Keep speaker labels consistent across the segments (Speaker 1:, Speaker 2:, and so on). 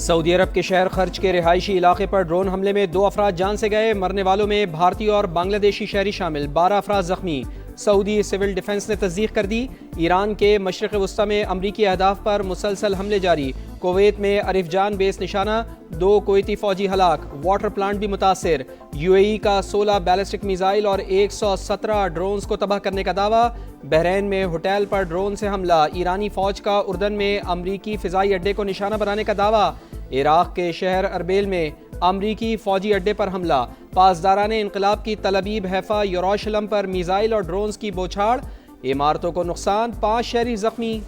Speaker 1: سعودی عرب کے شہر خرچ کے رہائشی علاقے پر ڈرون حملے میں 2 افراد جان سے گئے، مرنے والوں میں بھارتی اور بنگلہ دیشی شہری شامل، 12 افراد زخمی۔ سعودی سول ڈیفنس نے تصدیق کر دی۔ ایران کے مشرق وسطی میں امریکی اہداف پر مسلسل حملے جاری، کویت میں عرف جان بیس نشانہ، 2 کویتی فوجی ہلاک، واٹر پلانٹ بھی متاثر۔ یو اے ای کا 16 بیلسٹک میزائل اور 117 ڈرونز کو تباہ کرنے کا دعویٰ۔ بحرین میں ہوٹل پر ڈرون سے حملہ، ایرانی فوج کا اردن میں امریکی فضائی اڈے کو نشانہ بنانے کا دعویٰ۔ عراق کے شہر اربیل میں امریکی فوجی اڈے پر حملہ، پاسداران انقلاب کی تلابیب حیفا یروشلم پر میزائل اور ڈرونز کی بوچھاڑ، عمارتوں کو نقصان، 5 شہری زخمی۔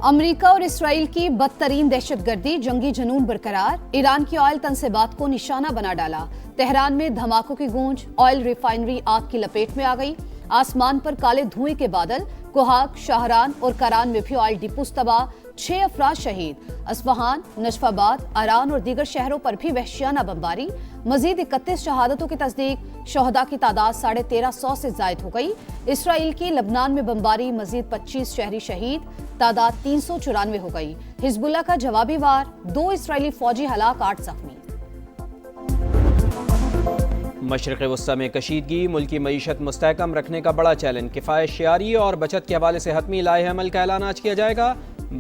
Speaker 2: امریکہ اور اسرائیل کی بدترین دہشت گردی، جنگی جنون برقرار، ایران کی آئل تنصیبات کو نشانہ بنا ڈالا۔ تہران میں دھماکوں کی گونج، آئل ریفائنری آگ کی لپیٹ میں آ گئی۔ آسمان پر کالے دھوئیں کے بادل، کوہاگ، شاہران اور کران میں بھی آئل ڈپوز تباہ، 6 افراد شہید۔ اصفہان، نجف آباد، اران اور دیگر شہروں پر بھی وحشیانہ بمباری، مزید 31 شہادتوں کی تصدیق، شہداء کی تعداد 1350 سے زائد ہو گئی۔ اسرائیل کی لبنان میں بمباری، مزید 25 شہری شہید، تعداد 394 ہو گئی۔ حزب اللہ کا جوابی وار، 2 اسرائیلی فوجی ہلاک، 8 زخمی۔
Speaker 1: مشرق وسطی میں کشیدگی، ملکی معیشت مستحکم رکھنے کا بڑا چیلنج، کفایت شعاری اور بچت کے حوالے سے حتمی لائحہ عمل کا اعلان آج کیا جائے گا۔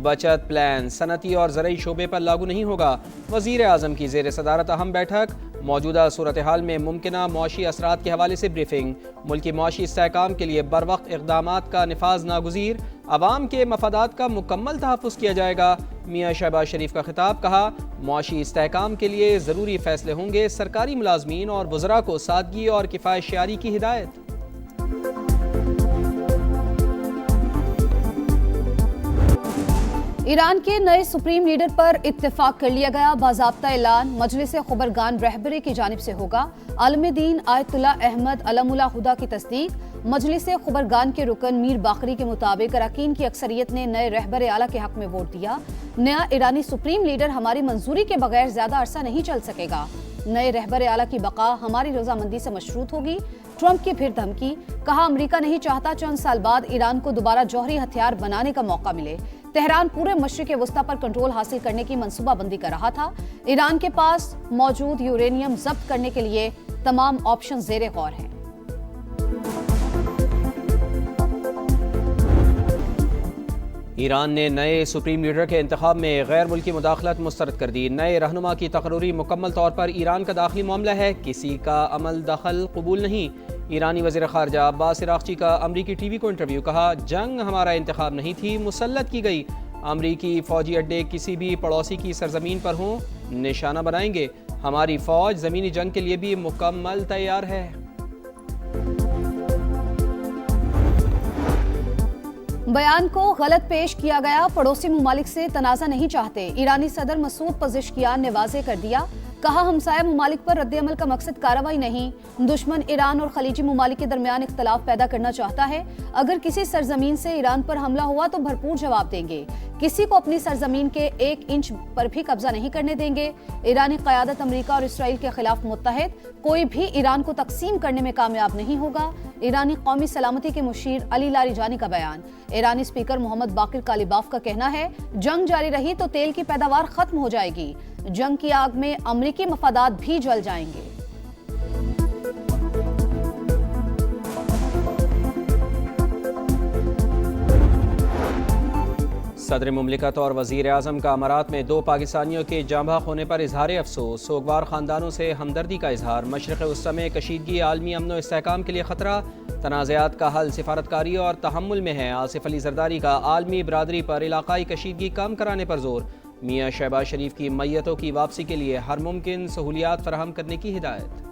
Speaker 1: بچت پلان صنعتی اور زرعی شعبے پر لاگو نہیں ہوگا۔ وزیر اعظم کی زیر صدارت اہم بیٹھک، موجودہ صورتحال میں ممکنہ معاشی اثرات کے حوالے سے بریفنگ، ملکی معاشی استحکام کے لیے بروقت اقدامات کا نفاذ ناگزیر، عوام کے مفادات کا مکمل تحفظ کیا جائے گا۔ میاں شہباز شریف کا خطاب، کہا معاشی استحکام کے لیے ضروری فیصلے ہوں گے، سرکاری ملازمین اور وزراء کو سادگی اور کفایت شعاری کی ہدایت۔
Speaker 2: ایران کے نئے سپریم لیڈر پر اتفاق کر لیا گیا، باضابطہ اعلان مجلس خبرگان رہبری کی جانب سے ہوگا۔ عالم دین آیت اللہ احمد علم اللہ خدا کی تصدیق، مجلس خبرگان کے رکن میر باقری کے مطابق اراکین کی اکثریت نے نئے رہبر اعلیٰ کے حق میں ووٹ دیا۔ نیا ایرانی سپریم لیڈر ہماری منظوری کے بغیر زیادہ عرصہ نہیں چل سکے گا۔ نئے رہبر اعلیٰ کی بقا ہماری رضامندی سے مشروط ہوگی۔ ٹرمپ کی پھر دھمکی، کہا امریکہ نہیں چاہتا چند سال بعد ایران کو دوبارہ جوہری ہتھیار بنانے کا موقع ملے۔ تہران پورے مشرق وسطی پر کنٹرول حاصل کرنے کی منصوبہ بندی کر رہا تھا۔ ایران کے پاس موجود یورینیم ضبط کرنے کے لیے تمام آپشن زیر غور ہیں۔
Speaker 1: ایران نے نئے سپریم لیڈر کے انتخاب میں غیر ملکی مداخلت مسترد کر دی۔ نئے رہنما کی تقرری مکمل طور پر ایران کا داخلی معاملہ ہے، کسی کا عمل دخل قبول نہیں۔ ایرانی وزیر خارجہ عباس عراقچی کا امریکی ٹی وی کو انٹرویو، کہا جنگ ہمارا انتخاب نہیں تھی، مسلط کی گئی۔ امریکی فوجی اڈے کسی بھی پڑوسی کی سرزمین پر ہوں نشانہ بنائیں گے۔ ہماری فوج زمینی جنگ کے لیے بھی مکمل تیار ہے۔
Speaker 2: بیان کو غلط پیش کیا گیا، پڑوسی ممالک سے تنازع نہیں چاہتے، ایرانی صدر مسعود پزشکیان نے واضح کر دیا، کہا ہمسایہ ممالک پر رد عمل کا مقصد کارروائی نہیں، دشمن ایران اور خلیجی ممالک کے درمیان اختلاف پیدا کرنا چاہتا ہے۔ اگر کسی سرزمین سے ایران پر حملہ ہوا تو بھرپور جواب دیں گے، کسی کو اپنی سرزمین کے 1 انچ پر بھی قبضہ نہیں کرنے دیں گے۔ ایرانی قیادت امریکہ اور اسرائیل کے خلاف متحد، کوئی بھی ایران کو تقسیم کرنے میں کامیاب نہیں ہوگا۔ ایرانی قومی سلامتی کے مشیر علی لاریجانی کا بیان، ایرانی اسپیکر محمد باقر کالیباف کا کہنا ہے جنگ جاری رہی تو تیل کی پیداوار ختم ہو جائے گی، جنگ کی آگ میں امریکی مفادات بھی جل جائیں گے۔
Speaker 1: صدر مملکت اور وزیر اعظم کا امارات میں 2 پاکستانیوں کے جاں بحق ہونے پر اظہار افسوس، سوگوار خاندانوں سے ہمدردی کا اظہار۔ مشرق وسطی میں کشیدگی عالمی امن و استحکام کے لیے خطرہ، تنازعات کا حل سفارتکاری اور تحمل میں ہے۔ آصف علی زرداری کا عالمی برادری پر علاقائی کشیدگی کم کرانے پر زور، میاں شہباز شریف کی میتوں کی واپسی کے لیے ہر ممکن سہولیات فراہم کرنے کی ہدایت۔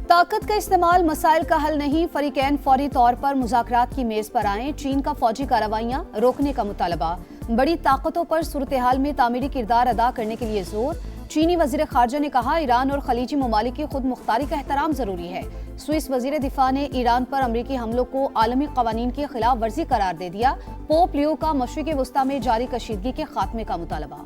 Speaker 2: طاقت کا استعمال مسائل کا حل نہیں، فریقین فوری طور پر مذاکرات کی میز پر آئیں، چین کا فوجی کارروائیاں روکنے کا مطالبہ، بڑی طاقتوں پر صورتحال میں تعمیری کردار ادا کرنے کے لیے زور۔ چینی وزیر خارجہ نے کہا ایران اور خلیجی ممالک کی خود مختاری کا احترام ضروری ہے۔ سوئس وزیر دفاع نے ایران پر امریکی حملوں کو عالمی قوانین کی خلاف ورزی قرار دے دیا۔ پوپ لیو کا مشرق وسطی میں جاری کشیدگی کے خاتمے کا مطالبہ۔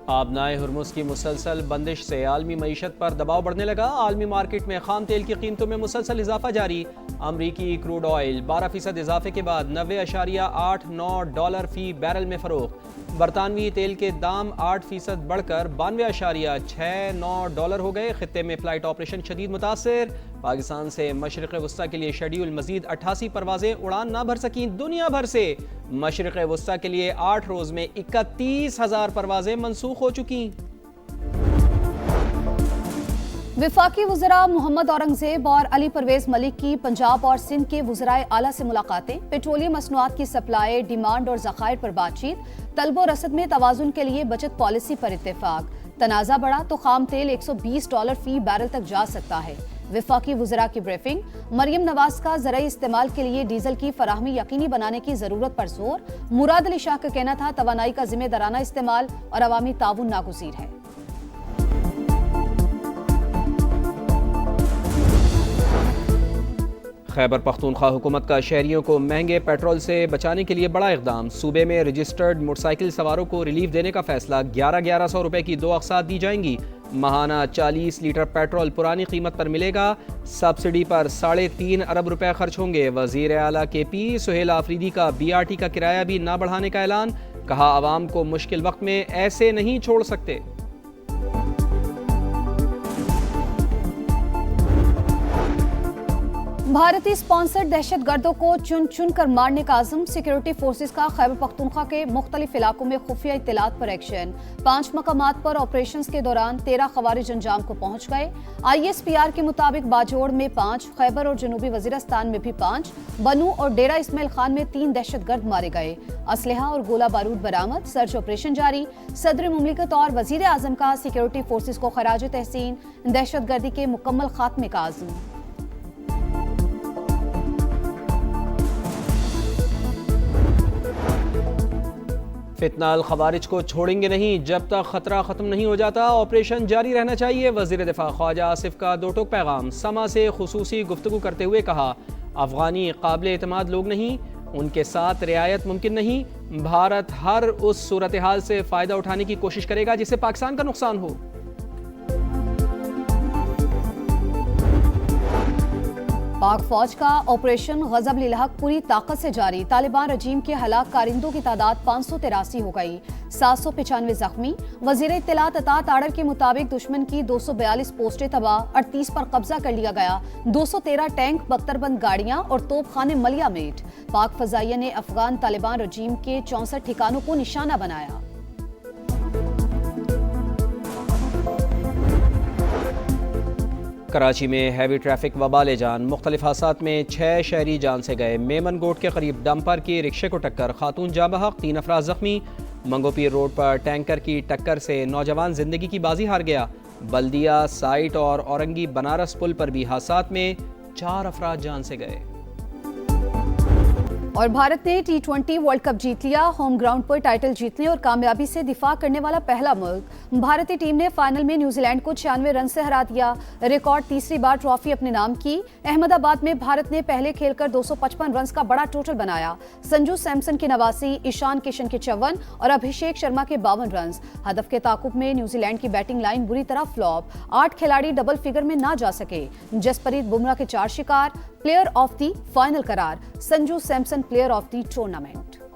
Speaker 1: آبنائے ہرمز کی مسلسل بندش سے عالمی معیشت پر دباؤ بڑھنے لگا۔ عالمی مارکیٹ میں خام تیل کی قیمتوں میں مسلسل اضافہ جاری۔ امریکی کروڈ آئل 12% اضافے کے بعد $90.89 فی بیرل میں فروخت۔ برطانوی تیل کے دام 8% بڑھ کر $92.69 ہو گئے۔ خطے میں فلائٹ آپریشن شدید متاثر۔ پاکستان سے مشرق وسطی کے لیے شیڈیول مزید 88 پروازیں اڑان نہ بھر سکیں۔ دنیا بھر سے مشرق وسطی کے لیے 8 روز میں 31,000 پروازیں منسوخ ہو چکی۔
Speaker 2: وفاقی وزراء محمد اورنگزیب اور علی پرویز ملک کی پنجاب اور سندھ کے وزرائے اعلیٰ سے ملاقاتیں۔ پیٹرولیم مصنوعات کی سپلائی، ڈیمانڈ اور ذخائر پر بات چیت۔ طلب و رسد میں توازن کے لیے بچت پالیسی پر اتفاق۔ تنازع بڑھا تو خام تیل $120 فی بیرل تک جا سکتا ہے۔ وفاقی وزراء کی بریفنگ۔ مریم نواز کا زرعی استعمال کے لیے ڈیزل کی فراہمی یقینی بنانے کی ضرورت پر زور۔ مراد علی شاہ کا کہنا تھا توانائی کا ذمہ دارانہ استعمال اور عوامی تعاون ناگزیر ہے۔
Speaker 1: خیبر پختونخوا حکومت کا شہریوں کو مہنگے پیٹرول سے بچانے کے لیے بڑا اقدام۔ صوبے میں رجسٹرڈ موٹر سائیکل سواروں کو ریلیف دینے کا فیصلہ۔ 1100 روپے کی 2 اقساط دی جائیں گی۔ ماہانہ 40 لیٹر پیٹرول پرانی قیمت پر ملے گا۔ سبسڈی پر 3.5 ارب روپے خرچ ہوں گے۔ وزیر اعلیٰ کے پی سہیل آفریدی کا BRT کا کرایہ بھی نہ بڑھانے کا اعلان۔ کہا عوام کو مشکل وقت میں ایسے نہیں چھوڑ سکتے۔
Speaker 2: بھارتی اسپانسرڈ دہشت گردوں کو چن چن کر مارنے کا عزم۔ سیکیورٹی فورسز کا خیبر پختونخوا کے مختلف علاقوں میں خفیہ اطلاعات پر ایکشن۔ 5 مقامات پر آپریشنز کے دوران 13 خوارج انجام کو پہنچ گئے۔ ISPR کے مطابق باجوڑ میں 5، خیبر اور جنوبی وزیرستان میں بھی 5، بنو اور ڈیرہ اسماعیل خان میں 3 دہشت گرد مارے گئے۔ اسلحہ اور گولہ بارود برآمد۔ سرچ آپریشن جاری۔ صدر مملکت اور وزیر اعظم کا سیکیورٹی فورسز کو خراج تحسین۔ دہشت گردی کے مکمل خاتمے کا عزم۔
Speaker 1: فتنہ الخوارج کو چھوڑیں گے نہیں جب تک خطرہ ختم نہیں ہو جاتا۔ آپریشن جاری رہنا چاہیے۔ وزیر دفاع خواجہ آصف کا 2 ٹوک پیغام۔ سما سے خصوصی گفتگو کرتے ہوئے کہا افغانی قابل اعتماد لوگ نہیں، ان کے ساتھ رعایت ممکن نہیں۔ بھارت ہر اس صورتحال سے فائدہ اٹھانے کی کوشش کرے گا جس سے پاکستان کا نقصان ہو۔
Speaker 2: پاک فوج کا آپریشن غضب للحق پوری طاقت سے جاری۔ طالبان رجیم کے ہلاک کارندوں کی تعداد 583 ہو گئی، 795 زخمی۔ وزیر اطلاعات عطا تاڑر کے مطابق دشمن کی 242 پوسٹیں تباہ، 38 پر قبضہ کر لیا گیا، 213 ٹینک، بختربند گاڑیاں اور توپ خانے ملیا میٹ۔ پاک فضائیہ نے افغان طالبان رجیم کے 64 ٹھکانوں کو نشانہ بنایا۔
Speaker 1: کراچی میں ہیوی ٹریفک وبال جان۔ مختلف حادثات میں 6 شہری جان سے گئے۔ میمن گوٹ کے قریب ڈمپر کی رکشے کو ٹکر، خاتون جاں بحق، 3 افراد زخمی۔ منگو پیر روڈ پر ٹینکر کی ٹکر سے نوجوان زندگی کی بازی ہار گیا۔ بلدیہ سائٹ اور اورنگی بنارس پل پر بھی حادثات میں 4 افراد جان سے گئے۔
Speaker 2: اور بھارت نے T20 ورلڈ کپ جیت لیا۔ ہوم گراؤنڈ پر ٹائٹل جیتنے اور کامیابی سے دفاع کرنے والا پہلا ملک۔ بھارتی ٹیم نے فائنل میں نیوزی لینڈ کو 96 رن سے ہرا دیا، ریکارڈ تیسری بار ٹرافی اپنے نام کی۔ احمد آباد میں بھارت نے پہلے کھیل کر 255 رنز کا بڑا ٹوٹل بنایا۔ سنجو سیمسن کی 89، ایشان کشن کے 54 اور ابھیشیک شرما کے 52 رنز۔ ہدف کے تعاقب میں نیوزی لینڈ کی بیٹنگ لائن بری طرح فلاپ، 8 کھلاڑی ڈبل فگر میں نہ جا سکے۔ جسپریت بمراہ کے 4 شکار، پلیئر آف دی فائنل قرار۔ Sanju Samson player of the tournament.